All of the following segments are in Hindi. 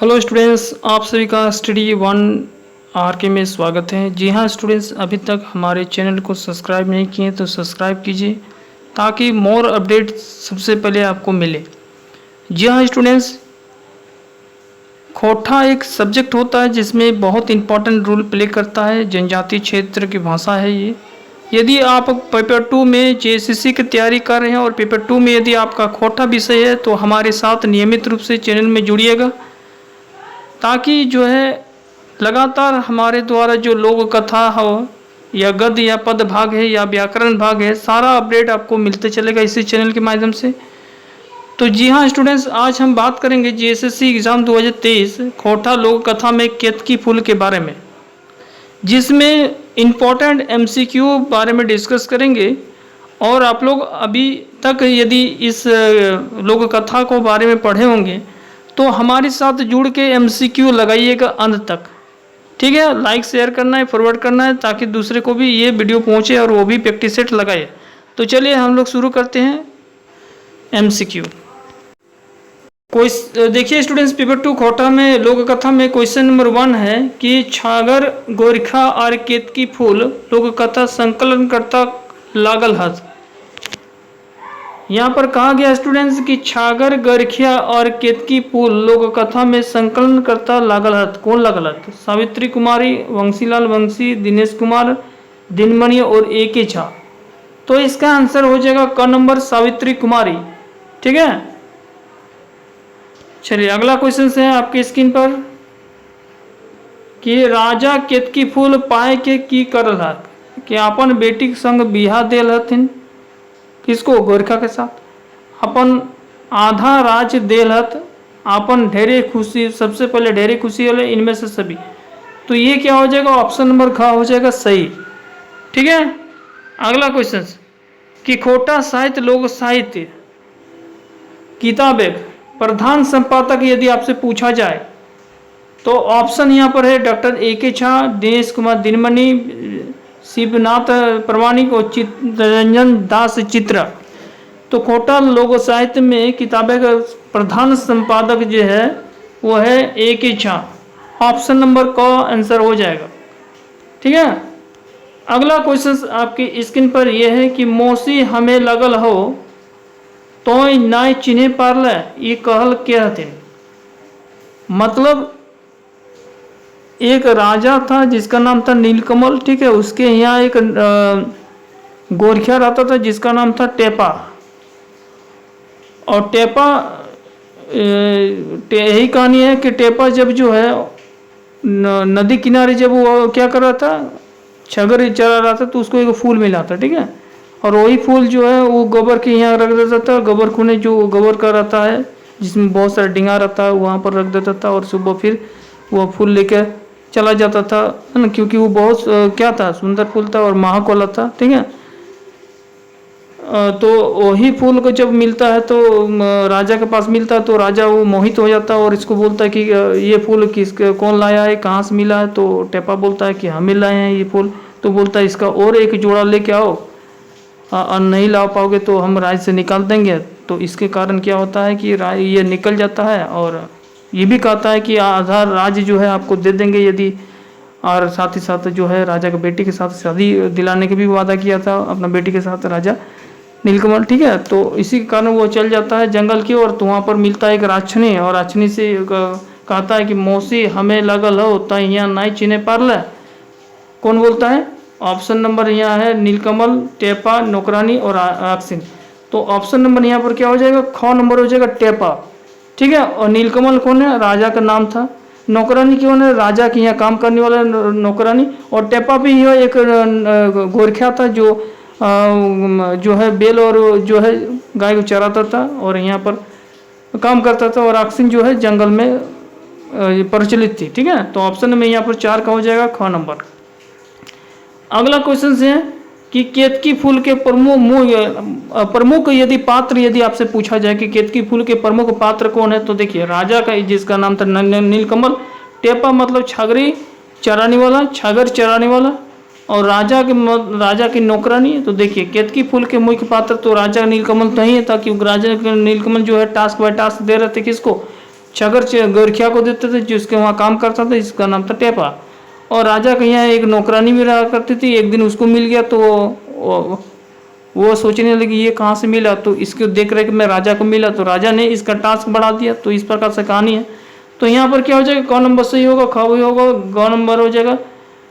हेलो स्टूडेंट्स, आप सभी का स्टडी वन आर के में स्वागत है। जी हाँ स्टूडेंट्स, अभी तक हमारे चैनल को सब्सक्राइब नहीं किए तो सब्सक्राइब कीजिए ताकि मोर अपडेट सबसे पहले आपको मिले। जी हाँ स्टूडेंट्स, खोटा एक सब्जेक्ट होता है जिसमें बहुत इंपॉर्टेंट रोल प्ले करता है। जनजातीय क्षेत्र की भाषा है ये। यदि आप पेपर 2 में जेएसएससी की तैयारी कर रहे हैं और पेपर 2 में यदि आपका खोटा विषय है तो हमारे साथ नियमित रूप से चैनल में जुड़िएगा ताकि जो है लगातार हमारे द्वारा जो लोक कथा हो या गद्य या पद भाग है या व्याकरण भाग है, सारा अपडेट आपको मिलते चलेगा इसी चैनल के माध्यम से। तो जी हाँ स्टूडेंट्स, आज हम बात करेंगे जेएसएससी एग्ज़ाम 2023 खोटा लोक कथा में केतकी फूल के बारे में, जिसमें इम्पोर्टेंट एमसीक्यू बारे में डिस्कस करेंगे। और आप लोग अभी तक यदि इस लोक कथा को बारे में पढ़े होंगे तो हमारे साथ जुड़ के एमसीक्यू लगाइएगा अंत तक, ठीक है। लाइक शेयर करना है, फॉरवर्ड करना है ताकि दूसरे को भी ये वीडियो पहुंचे और वो भी प्रैक्टिस सेट लगाए। तो चलिए हम लोग शुरू करते हैं एमसीक्यू। कोई देखिए स्टूडेंट्स, पेपर 2 खोटा में लोक कथा में क्वेश्चन नंबर 1 है कि छागर गोरखा और केतकी फूल लोक कथा संकलन करता लागल हाथ। यहाँ पर कहा गया स्टूडेंट्स कि छागर गरखिया और केतकी फूल लोक कथा में संकलन करता लागल हाथ। कौन लागल हाथ? सावित्री कुमारी, वंशीलाल वंशी, दिनेश कुमार, दिनमणि और ए.के. झा। तो इसका आंसर हो जाएगा क नंबर, सावित्री कुमारी, ठीक है। चलिए अगला क्वेश्चन है आपके स्क्रीन पर कि राजा केतकी फूल पाए के की करल हाथ, कि अपन बेटी के संग बिहा देल हथिन। किसको? गोरखा के साथ। अपन आधा राज देलत, अपन ढेरे खुशी, सबसे पहले ढेरे खुशी वाले इनमें से सभी। तो ये क्या हो जाएगा? ऑप्शन नंबर ख हो जाएगा सही, ठीक है। अगला क्वेश्चन कि खोटा साहित्य लोक साहित्य किताब प्रधान संपादक यदि आपसे पूछा जाए तो ऑप्शन यहाँ पर है डॉक्टर ए.के. झा, दिनेश कुमार दिनमणि, शिवनाथ प्रमाणिक और चित्तरंजन दास चित्रा। तो खोटा लोक साहित्य में किताबें का प्रधान संपादक जो है वो है ए.के. झा। ऑप्शन नंबर का आंसर हो जाएगा, ठीक है। अगला क्वेश्चन आपकी स्क्रीन पर यह है कि मौसी हमें लगल हो तो नाय चिन्हे पारल, ये कहल के हथिन। मतलब एक राजा था जिसका नाम था नीलकमल, ठीक है। उसके यहाँ एक गोरखिया रहता था जिसका नाम था टेपा। और टेपा यही कहानी है कि टेपा जब जो है नदी किनारे जब वो क्या कर रहा था, छगर चरा रहा था, तो उसको एक फूल मिला था, ठीक है। और वही फूल जो है वो गोबर के यहाँ रख देता था। गोबर खूने जो गोबर का रहता है जिसमें बहुत सारा डिंगा रहता है वहाँ पर रख देता था और सुबह फिर वो फूल लेकर चला जाता था, है ना, क्योंकि वो बहुत क्या था, सुंदर फूल था और महक वाला था, ठीक है। तो वही फूल को जब मिलता है तो राजा के पास मिलता है तो राजा वो मोहित हो जाता है और इसको बोलता है कि ये फूल कौन लाया है, कहाँ से मिला है। तो टेपा बोलता है कि हमें लाए हैं ये फूल। तो बोलता है इसका और एक जोड़ा लेके आओ, और नहीं ला पाओगे तो हम राज्य से निकाल देंगे। तो इसके कारण क्या होता है कि ये निकल जाता है और ये भी कहता है कि आधा राज्य जो है आपको दे देंगे यदि, और साथ ही साथ जो है राजा के बेटी के साथ शादी दिलाने के भी वादा किया था अपना बेटी के साथ राजा नीलकमल, ठीक है। तो इसी के कारण वो चल जाता है जंगल की ओर। तो वहाँ पर मिलता है एक राक्षनी और राक्षनी से कहता है कि मौसी हमें लगल हो तो यहाँ नाई चिन्हे पारल। कौन बोलता है? ऑप्शन नंबर यहाँ है नीलकमल, टेपा, नौकरानी और राक्षनी। तो ऑप्शन नंबर यहाँ पर क्या हो जाएगा? ख नंबर हो जाएगा टेपा, ठीक है। और नीलकमल कौन है? राजा का नाम था। नौकरानी कौन है? राजा के यहाँ काम करने वाला नौकरानी। और टेपा भी यह एक गोरखिया था जो है बेल और जो है गाय को चराता था और यहाँ पर काम करता था। और राक्षनी जो है जंगल में प्रचलित थी, ठीक है। तो ऑप्शन में यहाँ पर 4 का हो जाएगा ख नंबर। अगला क्वेश्चन है कि केतकी फूल के प्रमुख यदि पात्र यदि आपसे पूछा जाए कि केतकी फूल के प्रमुख पात्र कौन है, तो देखिए राजा का जिसका नाम था नीलकमल, टेपा मतलब छागरी चराने वाला, छागर चराने वाला, और राजा की नौकरानी। तो देखिए केतकी फूल के मुख्य पात्र तो राजा नीलकमल तो ही था, क्योंकि राजा नीलकमल जो है टास्क बाय टास्क दे रहे थे किसको? छगर गोरखिया को देते थे, जिसके वहाँ काम करता था, इसका नाम था टेपा। और राजा के यहाँ एक नौकरानी भी रहा करती थी। एक दिन उसको मिल गया तो वो सोचने लगी ये कहाँ से मिला, तो इसको देख रेख में राजा को मिला, तो राजा ने इसका टास्क बढ़ा दिया। तो इस प्रकार से कहानी है। तो यहाँ पर क्या हो जाएगा, क नंबर सही होगा, ख भी होगा, ग नंबर हो जाएगा,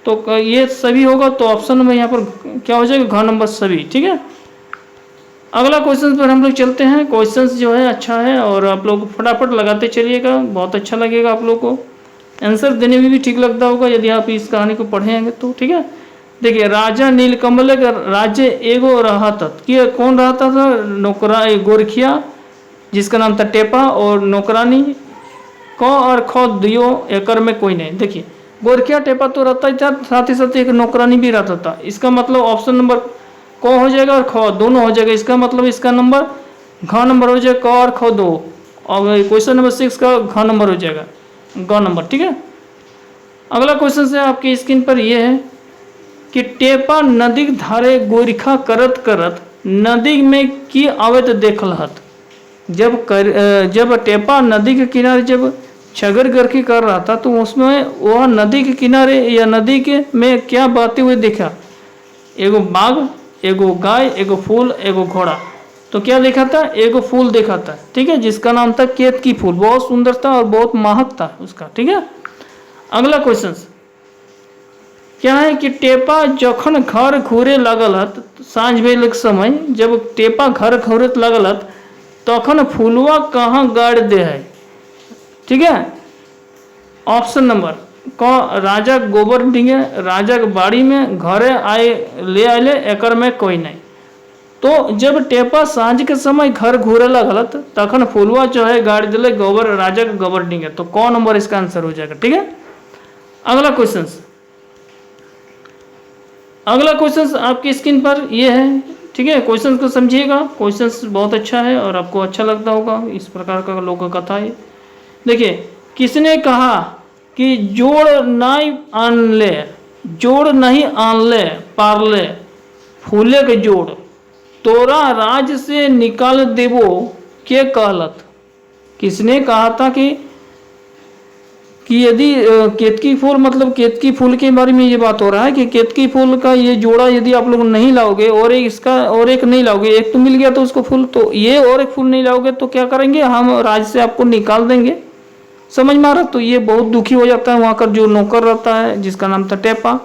तो ये सभी होगा। तो ऑप्शन में यहाँ पर क्या हो जाएगा, घ नंबर सभी। ठीक है, अगला क्वेश्चन पर हम लोग चलते हैं। क्वेश्चन जो है अच्छा है और आप लोग फटाफट लगाते चलिएगा, बहुत अच्छा लगेगा आप लोग को। आंसर देने में भी ठीक लगता होगा यदि आप इस कहानी को पढ़ेंगे तो। ठीक है, देखिए, राजा नीलकमल का राज्य एगो रहत, कि कौन रहता था, नौकरा गोरखिया जिसका नाम था टेपा, और नौकरानी क और ख दियो एकर में कोई नहीं। देखिए, गोरखिया टेपा तो रहता ही था, साथ ही साथ एक नौकरानी भी रहता था। इसका मतलब ऑप्शन नंबर क हो जाएगा और ख दोनों हो जाएगा। इसका मतलब इसका नंबर घ नंबर हो जाएगा, क और ख दो। और क्वेश्चन नंबर 6 का घ नंबर हो जाएगा, ग नंबर। ठीक है, अगला क्वेश्चन से आपकी स्क्रीन पर यह है कि टेपा नदी धारे गोरखा करत करत नदी में की अवैध देखल हत। जब टेपा नदी के किनारे जब छगर गर्की कर रहा था, तो उसमें वह नदी के किनारे या नदी के में क्या बातें हुए देखा, एगो बाघ, एगो गाय, एगो फूल, एगो घोड़ा। तो क्या देखा था, एगो फूल देखा था। ठीक है, जिसका नाम था केतकी फूल, बहुत सुंदर था और बहुत महक था उसका। ठीक है, अगला क्वेश्चन क्या है कि टेपा जखन घर घूरे लगल हत, साँझ भेल के समय जब टेपा घर घूरे लगल हत, तखन फूलवा कहाँ गाड़ दे है। ठीक है, ऑप्शन नंबर क राजा गोबर डिंगे, राजा के बाड़ी में घरे आए ले आए एकर में कोई नहीं। तो जब टेपा सांझ के समय घर घूरे लगलत, तखन फूलवा जो है गाड़ दिले गोबर, राजा के गोबर डिंगे। तो कौन नंबर इसका आंसर हो जाएगा। ठीक है, अगला क्वेश्चन आपकी स्क्रीन पर ये है। ठीक है, क्वेश्चन को समझिएगा, क्वेश्चन बहुत अच्छा है और आपको अच्छा लगता होगा इस प्रकार का लोक कथा है। देखिए, किसने कहा कि जोड़ नहीं आन ले पारले फूले के जोड़, तोरा राज से निकाल देबो के कहलत। किसने कहा था कि यदि केतकी फूल, मतलब केतकी फूल के बारे में ये बात हो रहा है कि केतकी फूल का ये जोड़ा यदि आप लोग नहीं लाओगे और एक नहीं लाओगे, एक तो मिल गया तो उसको फूल, तो ये और एक फूल नहीं लाओगे तो क्या करेंगे, हम राज से आपको निकाल देंगे। समझ में आ रहा। तो ये बहुत दुखी हो जाता है वहाँ का जो नौकर रहता है जिसका नाम था टेपा,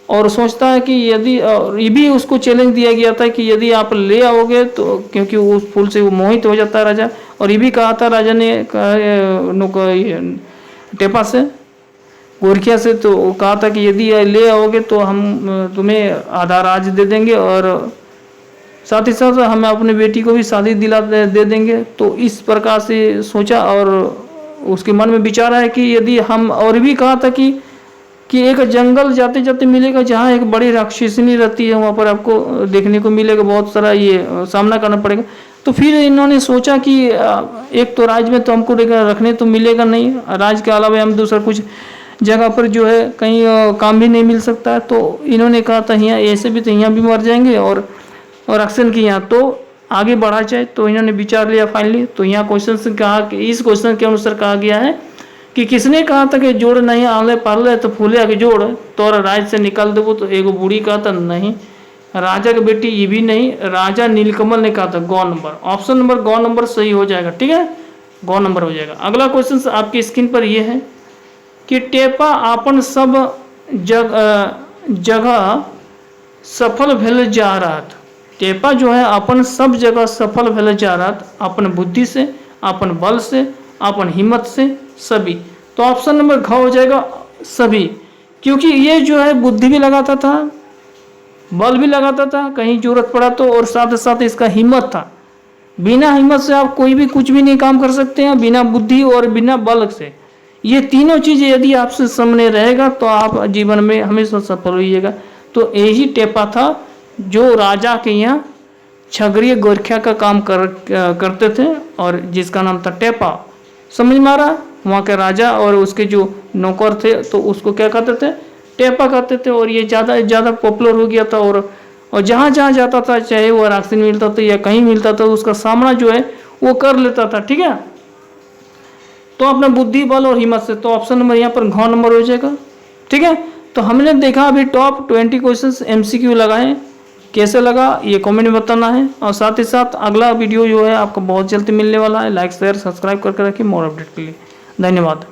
और सोचता है कि यदि ये भी उसको चैलेंज दिया गया था कि यदि आप ले आओगे तो, क्योंकि उस फूल से वो मोहित हो जाता है राजा। और ये भी कहा था राजा ने टेपा से, गोरखिया से, तो कहा था कि यदि ले आओगे तो हम तुम्हें आधा राज दे देंगे और साथ ही साथ हमें अपनी बेटी को भी शादी दिला दे देंगे। तो इस प्रकार से सोचा और उसके मन में विचार है कि यदि हम, और भी कहा था कि एक जंगल जाते जाते मिलेगा जहाँ एक बड़ी राक्षसनी रहती है, वहाँ पर आपको देखने को मिलेगा, बहुत सारा ये सामना करना पड़ेगा। तो फिर इन्होंने सोचा कि एक तो राज में तो हमको रखने तो मिलेगा नहीं, राज के अलावा हम दूसरा कुछ जगह पर जो है कहीं काम भी नहीं मिल सकता है। तो इन्होंने कहा था यहाँ ऐसे भी तो यहाँ भी मर जाएंगे और एक्शन की यहाँ तो आगे बढ़ा जाए। तो इन्होंने विचार लिया फाइनली। तो यहाँ क्वेश्चन से कहा कि इस क्वेश्चन के अनुसार कहा गया है कि किसने कहा था कि जोड़ नहीं आले पाले तो फूले के जोड़, तो राज से निकाल देवो। तो एगो बूढ़ी कहा था नहीं, राजा की बेटी ये भी नहीं, राजा नीलकमल ने कहा था गौ नंबर। ऑप्शन नंबर गौ नंबर सही हो जाएगा। ठीक है, गौ नंबर हो जाएगा। अगला क्वेश्चन आपकी स्क्रीन पर यह है कि टेपा अपन सब जगह सफल भेल जा रहा था। टेपा जो है अपन सब जगह सफल भेल जा रहा था, अपन बुद्धि से, अपन बल से, अपन हिम्मत से, सभी। तो ऑप्शन नंबर घ हो जाएगा सभी, क्योंकि ये जो है बुद्धि भी लगाता था, बल भी लगाता था कहीं जरूरत पड़ा तो, और साथ साथ इसका हिम्मत था। बिना हिम्मत से आप कोई भी कुछ भी नहीं काम कर सकते हैं, बिना बुद्धि और बिना बल से। ये तीनों चीज़ें यदि आपसे सामने रहेगा तो आप जीवन में हमेशा सफल होइएगा। तो यही टेपा था जो राजा के यहाँ छगरिया गोरखिया का काम करते थे और जिसका नाम था टेपा। समझ में आ रहा, वहाँ के राजा और उसके जो नौकर थे तो उसको क्या कहते थे, टेपा कहते थे। और ये ज़्यादा पॉपुलर हो गया था और जहाँ जाता था, चाहे वो राशन मिलता था या कहीं मिलता था, उसका सामना जो है वो कर लेता था। ठीक है, तो अपना बुद्धि बल और हिम्मत से, तो ऑप्शन नंबर यहाँ पर घ नंबर हो जाएगा। ठीक है, तो हमने देखा अभी टॉप 20 क्वेश्चंस MCQ लगाए, कैसे लगा ये कमेंट में बताना है। और साथ ही साथ अगला वीडियो जो है आपको बहुत जल्दी मिलने वाला है। लाइक शेयर सब्सक्राइब करके रखिए मोर अपडेट के लिए। धन्यवाद।